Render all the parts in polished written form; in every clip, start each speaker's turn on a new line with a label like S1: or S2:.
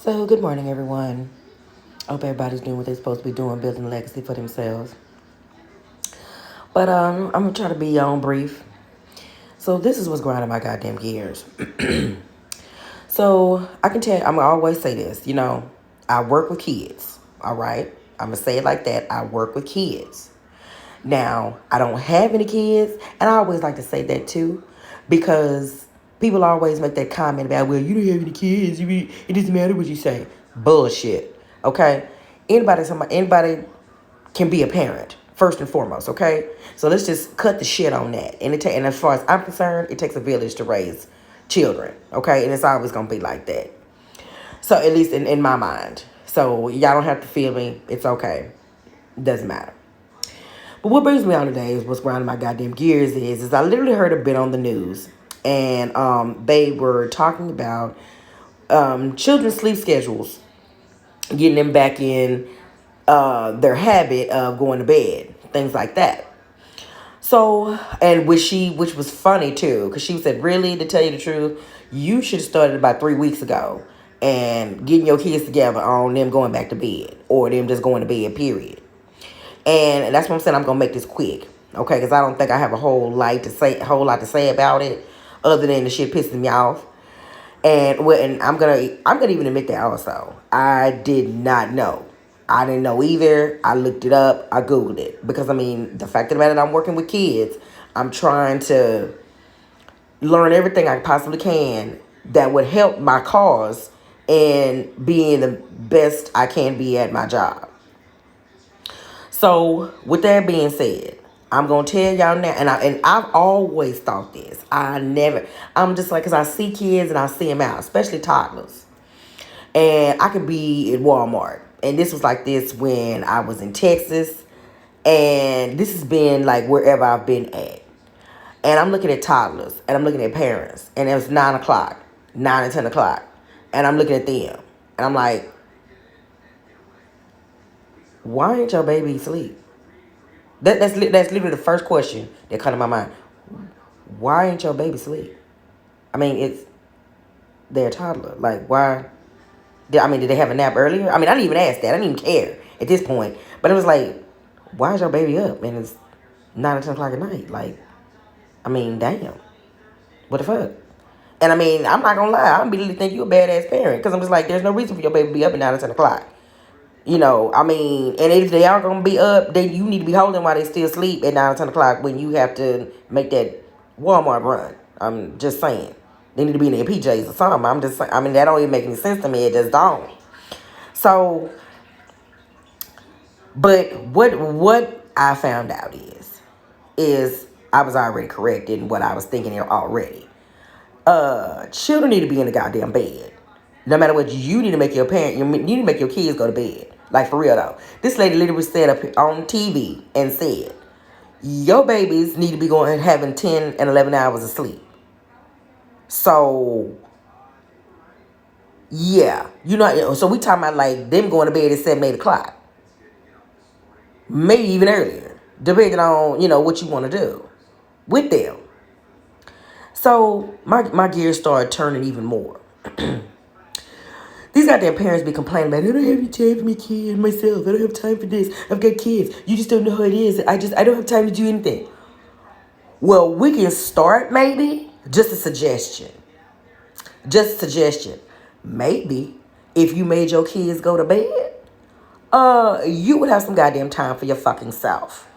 S1: So, good morning, everyone. I hope everybody's doing what they're supposed to be doing, building a legacy for themselves. But I'm gonna try to be on brief. So, this is what's grinding my goddamn gears. So, I can tell. I'm gonna always say this. I work with kids. All right. I'm gonna say it like that. I work with kids. Now, I don't have any kids, and I always like to say that too, because people always make that comment about, well, you don't have any kids. It doesn't matter what you say. Bullshit. Okay. Anybody can be a parent first and foremost. Okay. So let's just cut the shit on that. And as far as I'm concerned, it takes a village to raise children. Okay, and it's always gonna be like that. So at least in my mind. So y'all don't have to feel me. It's okay. Doesn't matter. But what brings me on today is what's grinding my goddamn gears is I literally heard a bit on the news, and they were talking about children's sleep schedules, getting them back in their habit of going to bed, things like that. So, and which was funny too, because she said, really, to tell you the truth, you should have started about 3 weeks ago and getting your kids together on them going back to bed or them just going to bed, period. And that's what I'm saying. I'm gonna make this quick, okay? Because I don't think I have a whole lot to say about it, other than the shit pissing me off. And I'm gonna even admit that also. I did not know. I didn't know either. I looked it up. I Googled it. Because, I mean, the fact of the matter, I'm working with kids. I'm trying to learn everything I possibly can that would help my cause and being the best I can be at my job. So, with that being said, I'm gonna tell y'all now, and I've always thought this. I'm just like, cause I see kids and I see them out, especially toddlers, and I could be at Walmart, and this was like this when I was in Texas, and this has been like wherever I've been at, and I'm looking at toddlers, and I'm looking at parents, and it was 9 o'clock, 9 and 10 o'clock, and I'm looking at them, and I'm like, why ain't your baby asleep? That's literally the first question that come to my mind. Why ain't your baby asleep? I mean, they're a toddler. Like, why? Did they have a nap earlier? I mean, I didn't even ask that. I didn't even care at this point. But it was like, why is your baby up? And it's 9 or 10 o'clock at night. Like, I mean, damn. What the fuck? And I mean, I'm not gonna lie. I immediately think you a badass parent. Because I'm just like, there's no reason for your baby to be up at 9 or 10 o'clock. I mean, and if they are gonna be up, then you need to be holding while they still sleep at 9 or 10 o'clock when you have to make that Walmart run. I'm just saying. They need to be in their PJs or something. I'm just saying. I mean, that don't even make any sense to me. It just don't. So, but what I found out is I was already correct in what I was thinking already. Children need to be in the goddamn bed. No matter what, you need to make you need to make your kids go to bed. Like, for real though. This lady literally said up on TV and said, your babies need to be going and having 10 and 11 hours of sleep. So, yeah. So we talking about like them going to bed at 7, 8 o'clock. Maybe even earlier. Depending on, what you want to do with them. So, my gears started turning even more. These goddamn parents be complaining about, I don't have any time for my kids, myself. I don't have time for this. I've got kids. You just don't know how it is. I don't have time to do anything. Well, we can start maybe. Just a suggestion. Maybe if you made your kids go to bed, you would have some goddamn time for your fucking self.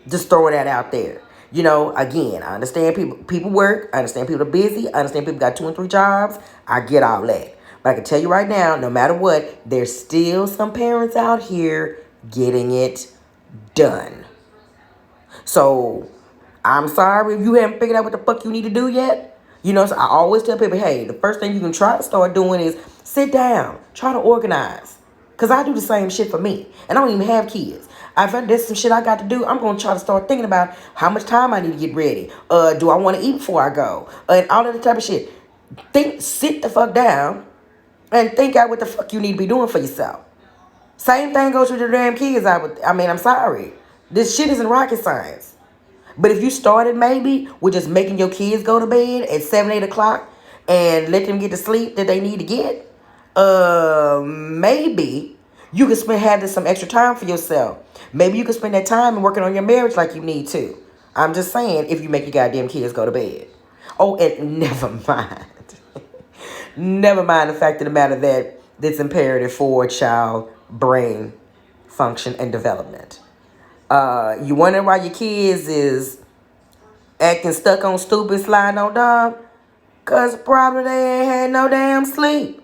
S1: Just throwing that out there. Again, I understand people work. I understand people are busy. I understand people got 2 and 3 jobs. I get all that. But I can tell you right now, no matter what, there's still some parents out here getting it done. So, I'm sorry if you haven't figured out what the fuck you need to do yet. So I always tell people, hey, the first thing you can try to start doing is sit down. Try to organize. Because I do the same shit for me. And I don't even have kids. If there's some shit I got to do, I'm going to try to start thinking about how much time I need to get ready. Do I want to eat before I go? And all of that type of shit. Sit the fuck down and think out what the fuck you need to be doing for yourself. Same thing goes with your damn kids. I'm sorry. This shit isn't rocket science. But if you started maybe with just making your kids go to bed at 7, 8 o'clock and let them get the sleep that they need to get, Maybe you can having some extra time for yourself. Maybe you can spend that time and working on your marriage like you need to. I'm just saying, if you make your goddamn kids go to bed. Oh, and never mind. Never mind the fact of the matter that it's imperative for child brain function and development. You wonder why your kids is acting stuck on stupid, sliding on dumb? Cause probably they ain't had no damn sleep.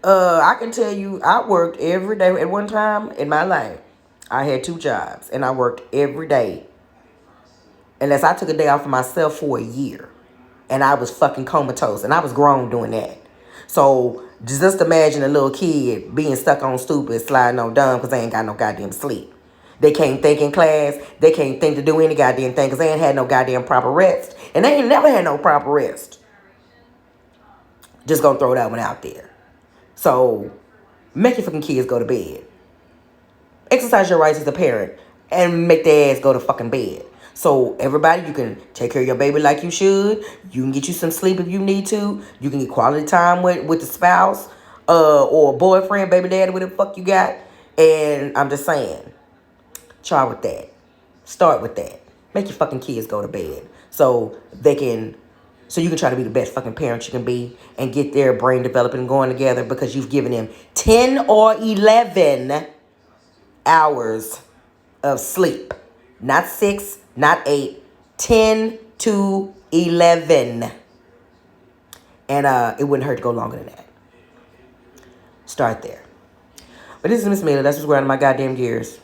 S1: I can tell you, I worked every day. At one time in my life, I had 2 jobs, and I worked every day. Unless I took a day off for myself for a year. And I was fucking comatose, and I was grown doing that. So, just imagine a little kid being stuck on stupid, sliding on dumb because they ain't got no goddamn sleep. They can't think in class. They can't think to do any goddamn thing because they ain't had no goddamn proper rest. And they ain't never had no proper rest. Just gonna throw that one out there. So, make your fucking kids go to bed. Exercise your rights as a parent and make their ass go to fucking bed. So, everybody, you can take care of your baby like you should. You can get you some sleep if you need to. You can get quality time with the spouse or boyfriend, baby daddy, whatever the fuck you got. And I'm just saying, try with that. Start with that. Make your fucking kids go to bed so you can try to be the best fucking parent you can be and get their brain developing and going together because you've given them 10 or 11 hours of sleep. Not 6, not 8, 10 to 11. And it wouldn't hurt to go longer than that. Start there. But this is Miss Miller. That's what's going on in my goddamn gears.